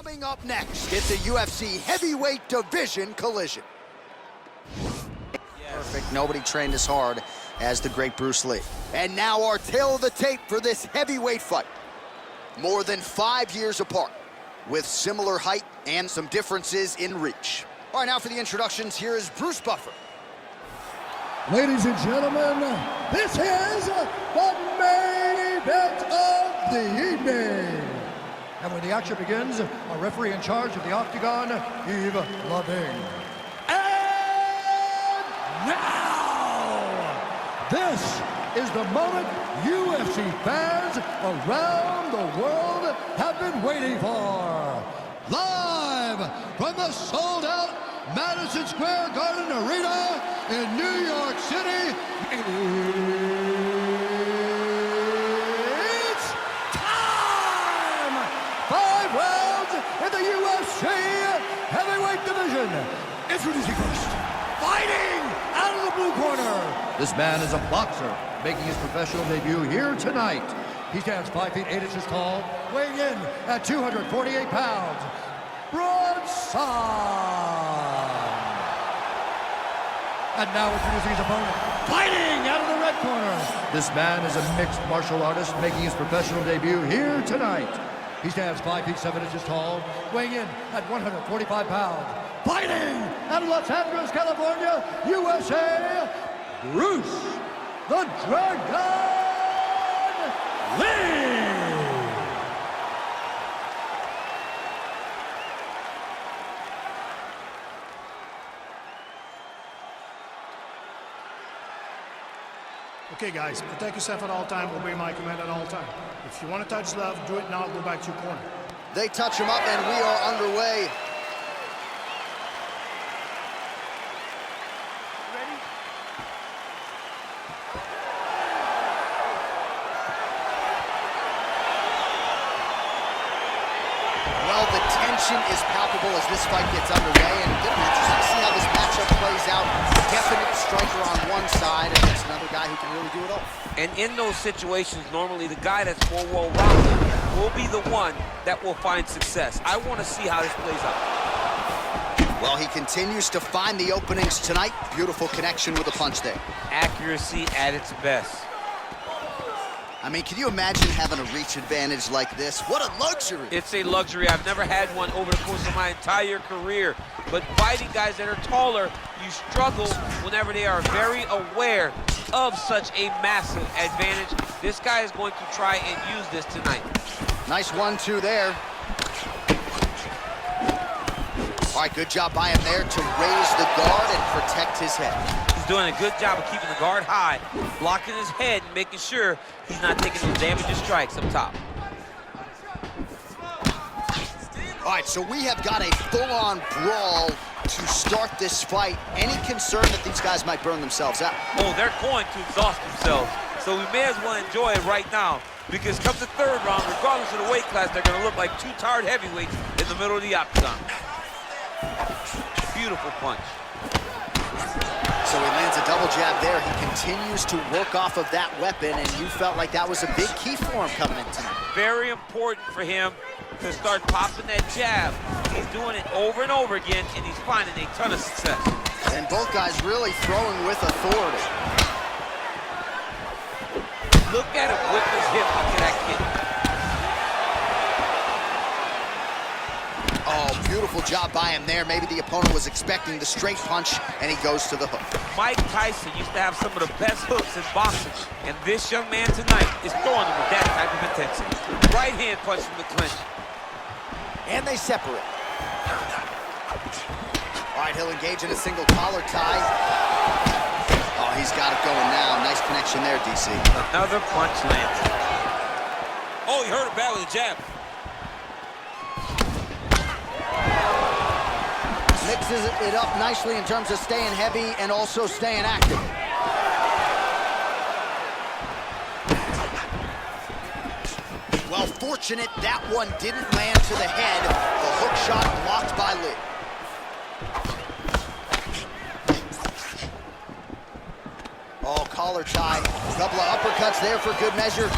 Coming up next, it's a UFC heavyweight division collision. Perfect. Nobody trained as hard as the great Bruce Lee. And now our tale of the tape for this heavyweight fight. More than 5 years apart, with similar height and some differences in reach. All right, now for the introductions, here is Bruce Buffer. Ladies and gentlemen, this is the main event of the evening. And when the action begins, our referee in charge of the Octagon, Yves Lavigne. And now, this is the moment UFC fans around the world have been waiting for. Live from the sold-out Madison Square Garden Arena in New York City, it's time! 5 rounds in the UFC heavyweight division. Introducing first, fighting out of the blue corner. This man is a boxer, making his professional debut here tonight. He stands 5 feet 8 inches tall, weighing in at 248 pounds. Bronson! And now introducing his opponent, fighting out of the red corner. This man is a mixed martial artist making his professional debut here tonight. He stands 5 feet 7 inches tall, weighing in at 145 pounds. Fighting out of Los Angeles, California, USA, Bruce the Dragon Lee! Okay, guys, protect yourself at all time, obey my command at all time. If you want to touch love, do it now, go back to your corner. They touch him up and we are underway. Well, the tension is palpable as this fight gets underway, and it'll be interesting to see how this matchup plays out. Definite striker on one side, and it's another guy who can really do it all. And in those situations, normally the guy that's more well-rounded will be the one that will find success. I want to see how this plays out. Well, he continues to find the openings tonight. Beautiful connection with a punch there. Accuracy at its best. I mean, can you imagine having a reach advantage like this? What a luxury. It's a luxury. I've never had one over the course of my entire career. But fighting guys that are taller, you struggle whenever they are very aware of such a massive advantage. This guy is going to try and use this tonight. Nice 1-2 there. All right, good job by him there to raise the guard and protect his head. He's doing a good job of keeping the guard high, blocking his head, and making sure he's not taking those damaging strikes up top. All right, so we have got a full-on brawl to start this fight. Any concern that these guys might burn themselves out? Oh, they're going to exhaust themselves. So we may as well enjoy it right now, because come the third round, regardless of the weight class, they're going to look like two tired heavyweights in the middle of the octagon. Beautiful punch. So he lands a double jab there. He continues to work off of that weapon, and you felt like that was a big key for him coming in tonight. Very important for him to start popping that jab. He's doing it over and over again, and he's finding a ton of success. And both guys really throwing with authority. Look at him whip his hip into that kick. Oh, beautiful job by him there. Maybe the opponent was expecting the straight punch, and he goes to the hook. Mike Tyson used to have some of the best hooks in boxing, and this young man tonight is throwing them with that type of intensity. Right hand punch from the clinch. And they separate. All right, he'll engage in a single collar tie. Oh, he's got it going now. Nice connection there, DC. Another punch lands. Oh, he hurt him bad with a jab. Mixes it up nicely in terms of staying heavy and also staying active. Well, fortunate that one didn't land to the head. The hook shot blocked by Lee. Oh, collar tie. A couple of uppercuts there for good measure.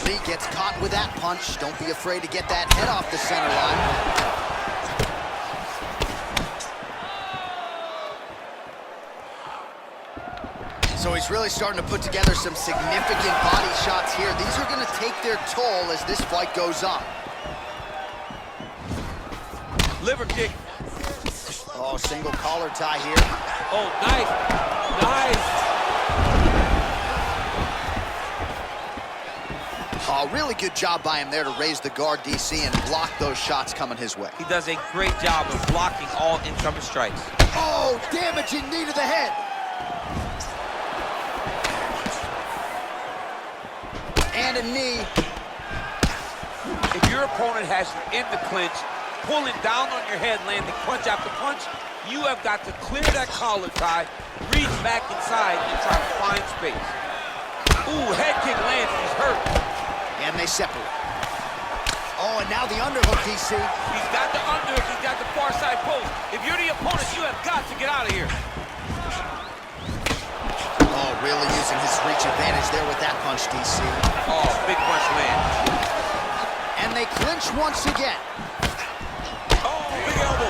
Lee gets caught with that punch. Don't be afraid to get that head off the center line. So he's really starting to put together some significant body shots here. These are going to take their toll as this fight goes on. Liver kick. Oh, single collar tie here. Oh, nice. Nice. Oh, really good job by him there to raise the guard, DC, and block those shots coming his way. He does a great job of blocking all incoming strikes. Oh, damaging knee to the head. And a knee. If your opponent has you in the clinch, pulling down on your head, landing punch after punch, you have got to clear that collar tie, reach back inside, and try to find space. Ooh, head kick lands, he's hurt. And they separate. Oh, and now the underhook, DC. He's got the underhook, he's got the far side post. If you're the opponent, you have got to get out of here. Oh, really using his reach advantage there with that punch, DC. Oh, big punch land. And they clinch once again. Oh, big elbow.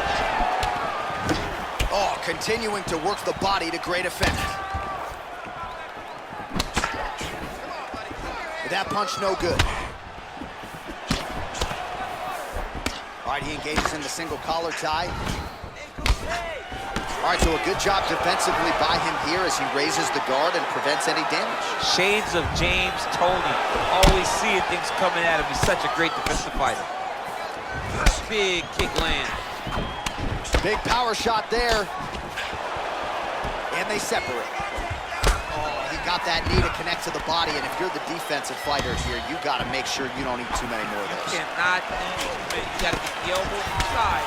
Oh, continuing to work the body to great effect. That punch no good. All right, he engages in the single collar tie. All right, so a good job defensively by him here as he raises the guard and prevents any damage. Shades of James Toney. Always seeing things coming at him. He's such a great defensive fighter. Big kick land. Big power shot there. And they separate. Oh, he got that knee to connect to the body, and if you're the defensive fighter here, you got to make sure you don't eat too many more of those. You cannot eat too many. You got to get the elbow inside.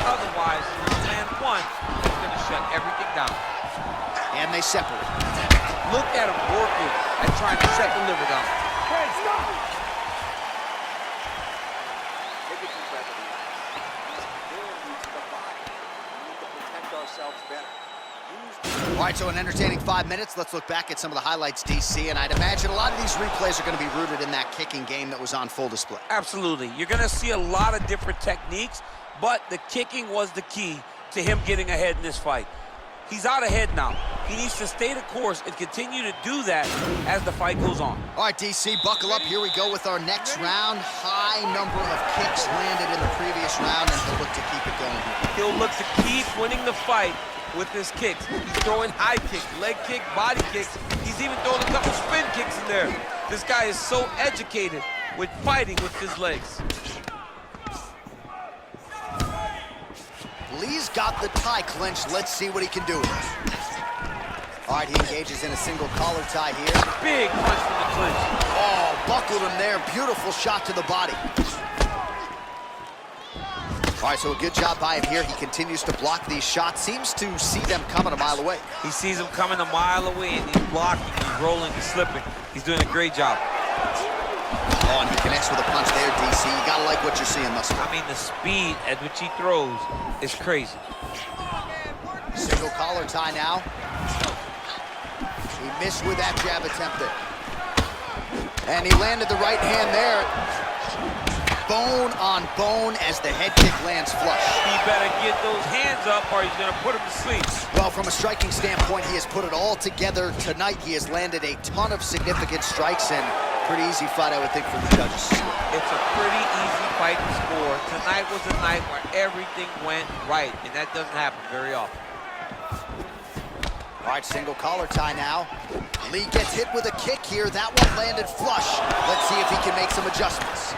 Otherwise, if you land one, it's going to shut everything down. And they separate. Look at him working and trying to shut the liver down. Hey, stop! Take a deep breath and relax. Use more to the body. We need to protect ourselves better. All right, so an entertaining 5 minutes. Let's look back at some of the highlights, DC, and I'd imagine a lot of these replays are going to be rooted in that kicking game that was on full display. Absolutely. You're going to see a lot of different techniques, but the kicking was the key to him getting ahead in this fight. He's out ahead now. He needs to stay the course and continue to do that as the fight goes on. All right, DC, buckle up. Here we go with our next round. High number of kicks landed in the previous round, and he'll look to keep it going here. He'll look to keep winning the fight with his kicks. He's throwing high kicks, leg kick, body kicks. He's even throwing a couple spin kicks in there. This guy is so educated with fighting with his legs. Lee's got the tie clinched. Let's see what he can do with it. All right, he engages in a single collar tie here. Big punch from the clinch. Oh, buckled him there. Beautiful shot to the body. All right, so a good job by him here. He continues to block these shots. Seems to see them coming a mile away. He sees them coming a mile away, and he's blocking, he's rolling, he's slipping. He's doing a great job. Oh, and he connects with a punch there, DC. You gotta like what you're seeing thus far. I mean, the speed at which he throws is crazy. Single collar tie now. He missed with that jab attempt there. And he landed the right hand there. Bone on bone as the head kick lands flush. He better get those hands up or he's gonna put him to sleep. Well, from a striking standpoint, he has put it all together tonight. He has landed a ton of significant strikes, and pretty easy fight, I would think, for the judges. It's a pretty easy fight to score. Tonight was a night where everything went right, and that doesn't happen very often. All right, single collar tie now. Lee gets hit with a kick here. That one landed flush. Let's see if he can make some adjustments.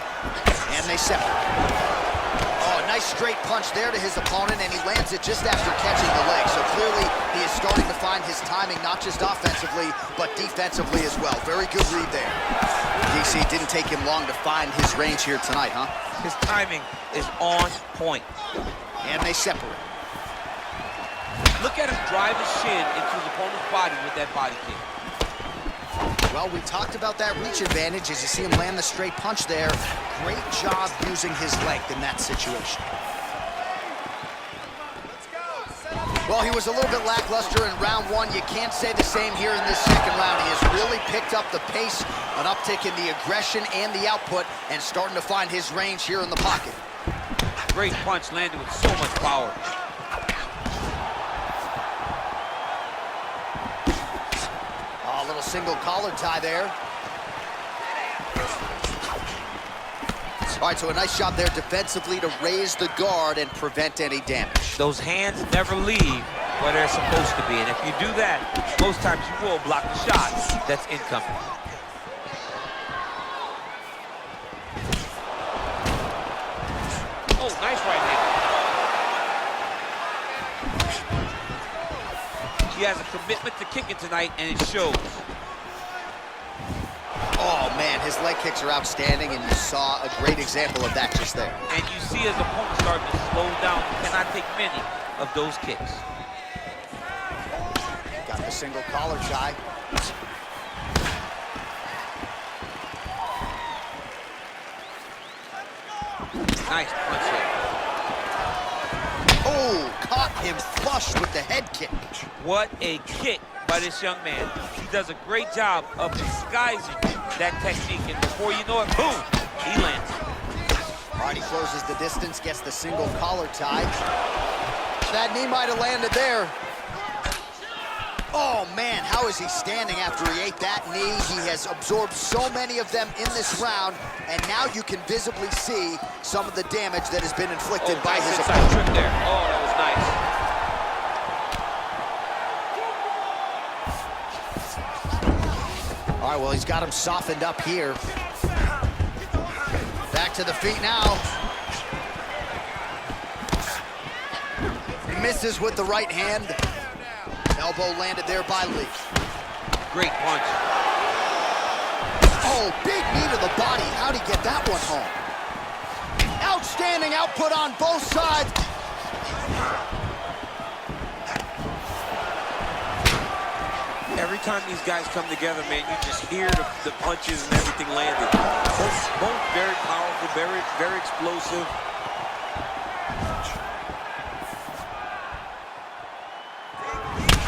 And they separate. Oh, nice straight punch there to his opponent, and he lands it just after catching the leg. So clearly, he is starting to find his timing, not just offensively, but defensively as well. Very good read there. DC, didn't take him long to find his range here tonight, huh? His timing is on point. And they separate. Look at him drive his shin into his opponent's body with that body kick. Well, we talked about that reach advantage as you see him land the straight punch there. Great job using his length in that situation. Well, he was a little bit lackluster in round one. You can't say the same here in this second round. He has really picked up the pace, an uptick in the aggression and the output, and starting to find his range here in the pocket. Great punch landed with so much power. Oh, a little single collar tie there. All right, so a nice job there defensively to raise the guard and prevent any damage. Those hands never leave where they're supposed to be, and if you do that, most times you will block the shot that's incoming. Oh, nice right hand. He has a commitment to kicking tonight, and it shows. Oh, man, his leg kicks are outstanding, and you saw a great example of that just there. And you see his opponent starting to slow down. He cannot take many of those kicks. Got the single collar tie. Nice punch there. Oh, caught him flush with the head kick. What a kick by this young man. He does a great job of disguising that technique, and before you know it, boom, he lands. All right, he closes the distance, gets the single collar tie. That knee might have landed there. Oh, man, how is he standing after he ate that knee? He has absorbed so many of them in this round, and now you can visibly see some of the damage that has been inflicted by nice his inside opponent. trip there. Oh, that was nice. All right, well, he's got him softened up here. Back to the feet now. He misses with the right hand. Elbow landed there by Lee. Great punch. Oh, big knee to the body. How'd he get that one home? Outstanding output on both sides. Every time these guys come together, man, you just hear the punches and everything landed. Both very powerful, very explosive.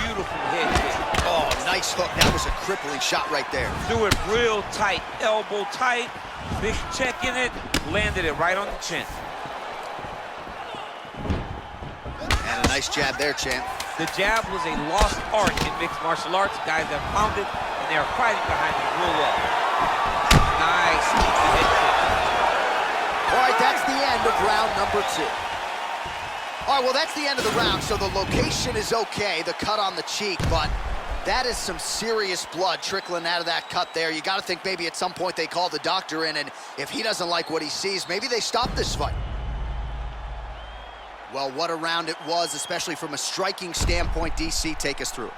Beautiful head kick. Oh, nice hook. That was a crippling shot right there. Threw it real tight, elbow tight, big check in it, landed it right on the chin. And a nice jab there, champ. The jab was a lost art in mixed martial arts. Guys have found it, and they are fighting behind it real well. Nice sneaky head kick. All right, that's the end of round number 2. All right, well, that's the end of the round, so the location is okay, the cut on the cheek, but that is some serious blood trickling out of that cut there. You got to think maybe at some point they call the doctor in, and if he doesn't like what he sees, maybe they stop this fight. Well, what a round it was, especially from a striking standpoint. DC, take us through.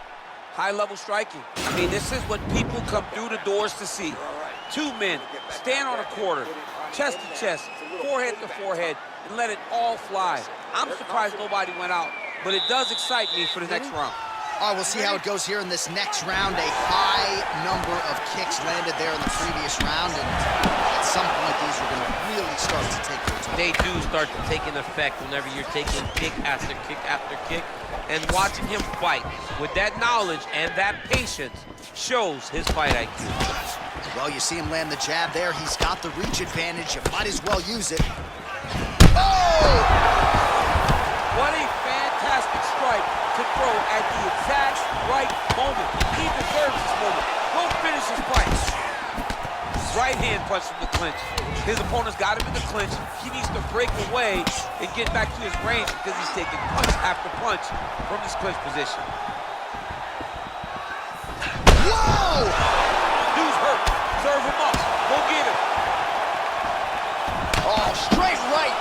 High-level striking. I mean, this is what people come through the doors to see. Two men stand on a quarter, chest to chest, forehead to forehead, and let it all fly. I'm surprised nobody went out, but it does excite me for the next round. All right, we'll see how it goes here in this next round. A high number of kicks landed there in the previous round, and at some point, these are going to really start to take their toll. They do start to take an effect whenever you're taking kick after kick after kick, and watching him fight with that knowledge and that patience shows his fight IQ. Well, you see him land the jab there. He's got the reach advantage. You might as well use it. Oh! What a fantastic strike to throw at the exact right moment. He deserves this moment. Go finish his fight. Right hand punch from the clinch. His opponent's got him in the clinch. He needs to break away and get back to his range because he's taking punch after punch from his clinch position. Whoa! Dude's hurt. Serve him up. Go get him. Oh, straight right.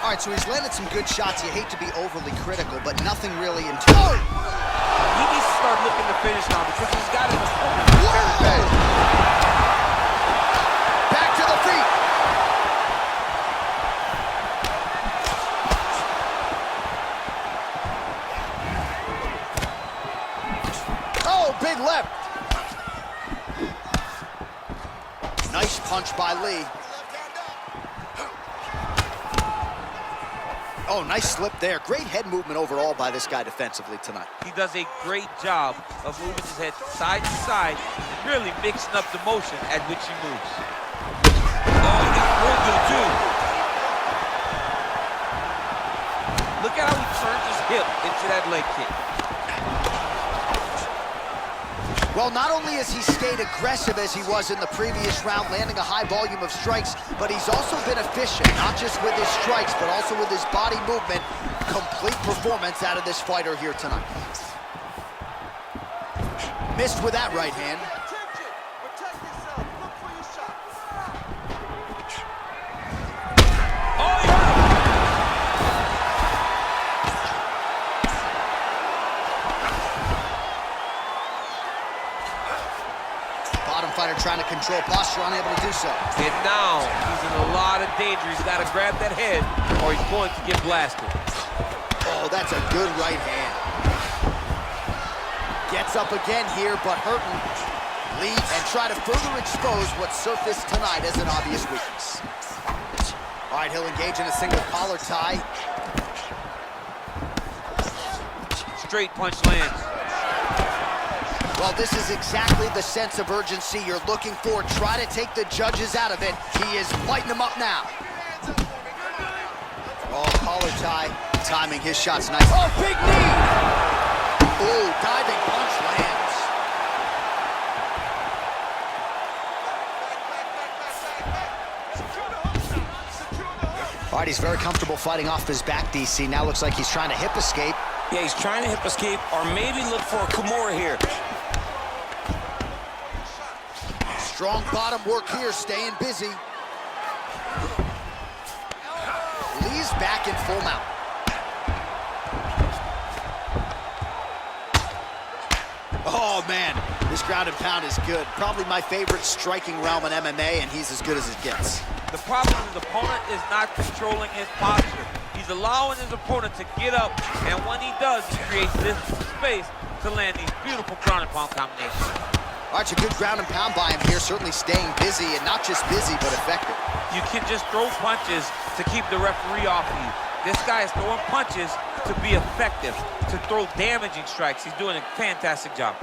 All right, so he's landed some good shots. You hate to be overly critical, but nothing really in total. He needs to start looking to finish now because he's got his opponent very bad. Back to the feet. Oh, big left. Nice punch by Lee. Oh, nice slip there. Great head movement overall by this guy defensively tonight. He does a great job of moving his head side to side and really mixing up the motion at which he moves. Oh, he got real good too. Look at how he turns his hip into that leg kick. Well, not only has he stayed aggressive as he was in the previous round, landing a high volume of strikes, but he's also been efficient, not just with his strikes, but also with his body movement. Complete performance out of this fighter here tonight. Missed with that right hand. Protect yourself. Look for your shot. Oh, yeah! Bottom fighter trying to control posture, unable to do so. And now he's in a lot of danger. He's got to grab that head or he's going to get blasted. Oh, that's a good right hand. Gets up again here, but hurting. Lead and try to further expose what surfaced tonight as an obvious weakness. All right, he'll engage in a single collar tie. Straight punch lands. Well, this is exactly the sense of urgency you're looking for. Try to take the judges out of it. He is lighting them up now. Oh, collar tie. Timing his shots nice. Oh, big knee! Oh, diving punch lands. All right, he's very comfortable fighting off his back, DC. Now looks like he's trying to hip escape. Yeah, he's trying to hip escape or maybe look for a Kimura here. Strong bottom work here, staying busy. Lee's back in full mount. Oh, man, this ground and pound is good. Probably my favorite striking realm in MMA, and he's as good as it gets. The problem is his opponent is not controlling his posture. He's allowing his opponent to get up, and when he does, he creates this space to land these beautiful ground and pound combinations. All right, a good ground and pound by him here, certainly staying busy, and not just busy, but effective. You can just throw punches to keep the referee off of you. This guy is throwing punches to be effective, to throw damaging strikes. He's doing a fantastic job.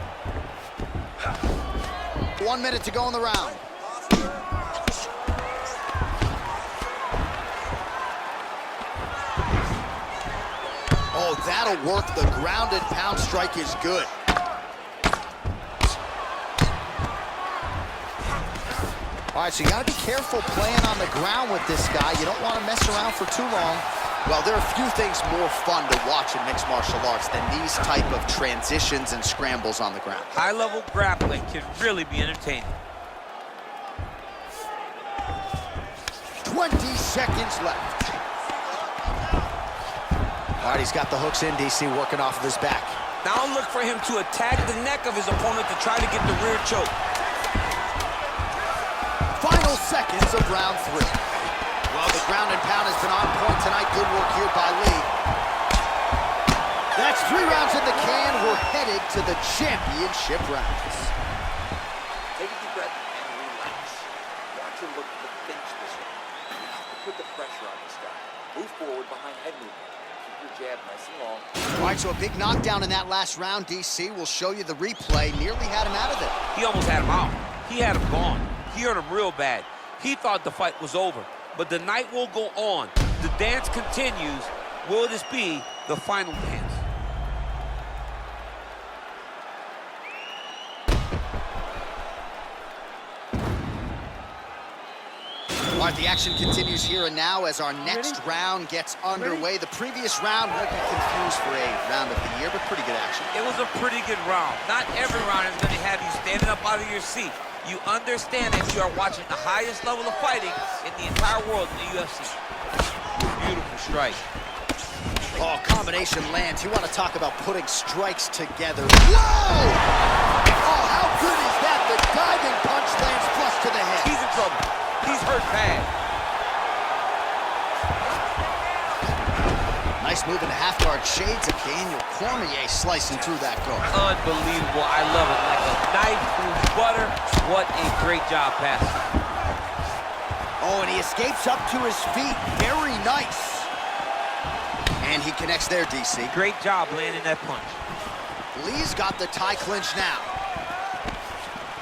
1 minute to go in the round. Oh, that'll work. The ground and pound strike is good. All right, so you got to be careful playing on the ground with this guy. You don't want to mess around for too long. Well, there are a few things more fun to watch in mixed martial arts than these type of transitions and scrambles on the ground. High-level grappling can really be entertaining. 20 seconds left. All right, he's got the hooks in, DC, working off of his back. Now look for him to attack the neck of his opponent to try to get the rear choke. Final seconds of round 3. Well, the ground and pound has been on point tonight. Good work here by Lee. That's 3 rounds in the can. We're headed to the championship rounds. Take a deep breath and relax. Watch him look to finish this one. You have to put the pressure on this guy. Move forward behind head movement. Keep your jab nice and long. All right, so a big knockdown in that last round, DC. We'll show you the replay. Nearly had him out of there. He almost had him out. He had him gone. He hurt him real bad. He thought the fight was over. But the night will go on. The dance continues. Will this be the final dance? All right, the action continues here and now as our next round gets underway. The previous round won't be confused for a round of the year, but pretty good action. It was a pretty good round. Not every round is going to have you standing up out of your seat. You understand that you are watching the highest level of fighting in the entire world in the UFC. Beautiful strike. Oh, combination lands. You want to talk about putting strikes together. Whoa! Oh, how good is that? The diving punch lands flush to the head. He's in trouble. He's hurt bad. Nice move in the half guard. Shades of Daniel Cormier slicing through that guard. Unbelievable. I love it. Like a knife through butter. What a great job passing. Oh, and he escapes up to his feet. Very nice. And he connects there, DC. Great job landing that punch. Lee's got the tie clinch now.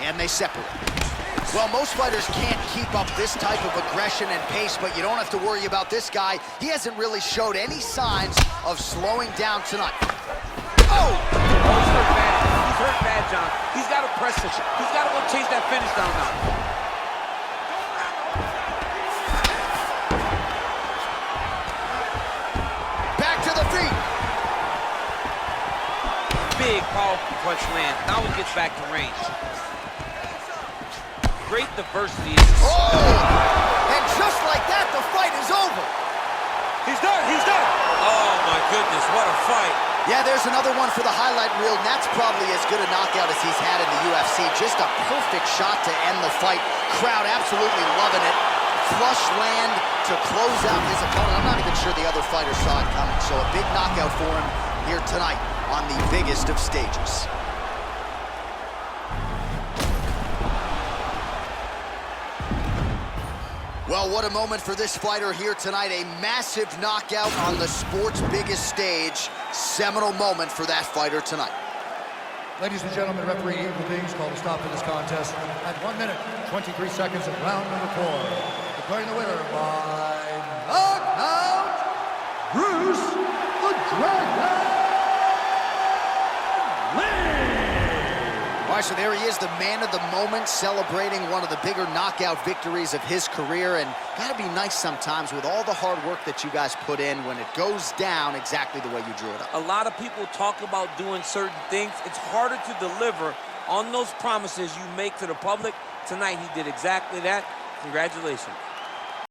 And they separate. Well, most fighters can't keep up this type of aggression and pace, but you don't have to worry about this guy. He hasn't really showed any signs of slowing down tonight. Oh! He's hurt bad. He's hurt bad, John. He's got to press it. He's got to go chase that finish down now. Back to the feet. Big, powerful punch land. Now he gets back to range. Great diversity. Oh! And just like that, the fight is over. He's done. He's done. Oh, my goodness. What a fight. Yeah, there's another one for the highlight reel, and that's probably as good a knockout as he's had in the UFC. Just a perfect shot to end the fight. Crowd absolutely loving it. Flush land to close out his opponent. I'm not even sure the other fighter saw it coming. So a big knockout for him here tonight on the biggest of stages. Well, what a moment for this fighter here tonight. A massive knockout on the sport's biggest stage. Seminal moment for that fighter tonight. Ladies and gentlemen, referee Eagle Things called a stop to this contest at 1 minute, 23 seconds of round number 4. Declaring the winner by knockout, Bruce the Dragon Lee! All right, so there he is, the man of the moment, celebrating one of the bigger knockout victories of his career. And gotta be nice sometimes with all the hard work that you guys put in when it goes down exactly the way you drew it up. A lot of people talk about doing certain things. It's harder to deliver on those promises you make to the public. Tonight, he did exactly that. Congratulations.